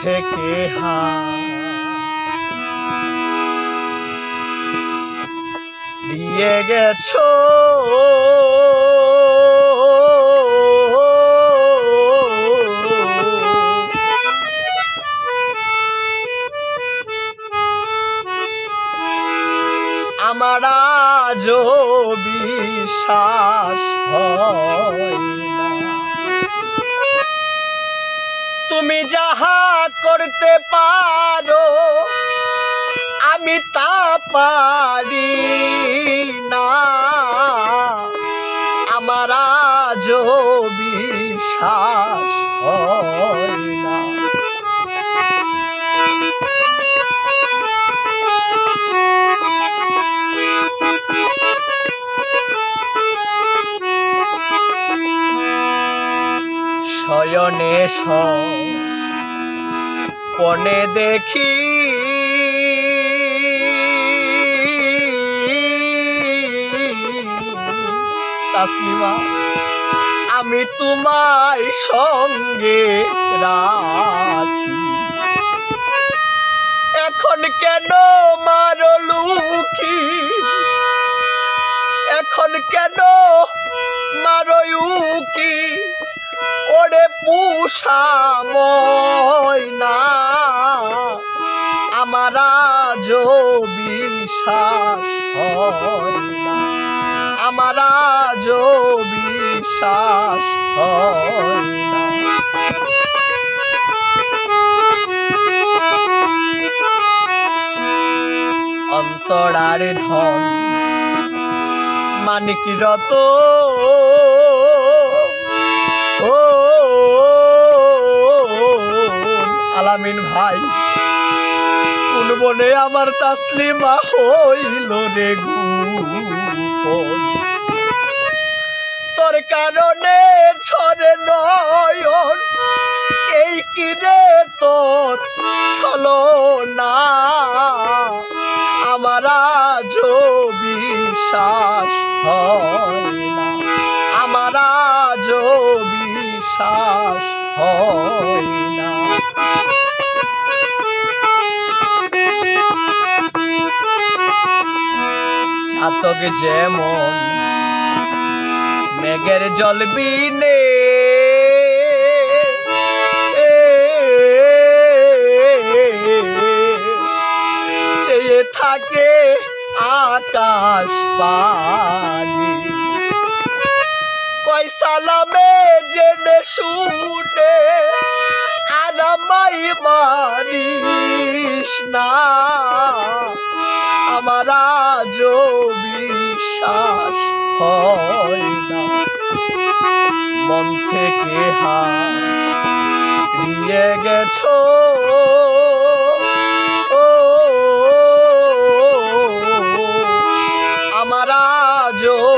থেকে হারিয়ে গেছো আমার আজও বিশ্বাস হয় না তুমি যাহা করতে পারো আমি তা পারি না আমার আজও বিশ্বাস হয় না শয়নে স্বপ্নে দেখি তাসলিমা আমি তোমায় সঙ্গে রাখি এখন কেন মারো লুকি এখন কেন মারো উকি ওরে পুষা ময়না আমার আজও বিশ্বাস হয় না আমার আজও বিশ্বাস হয় না অন্তরার ধন মানিক রতন আলামিন ভাই কোন বনে আমার তাসলিমা হইল রে গোপন তোর কারণে ঝরে নয়ন এই কি রে তোর চলো না আমার আজও বিশ্বাস হয় না আমার আজও বিশ্বাস হয় না চাতক যেমন মেঘের জল বিনে চেয়ে থাকে আকাশ পানি কয় সালামে জেনে শুনে আর আমায় মারিস না আমার আজও বিশ্বাস হয় না মন থেকে হারিয়ে গেছো আমার আজও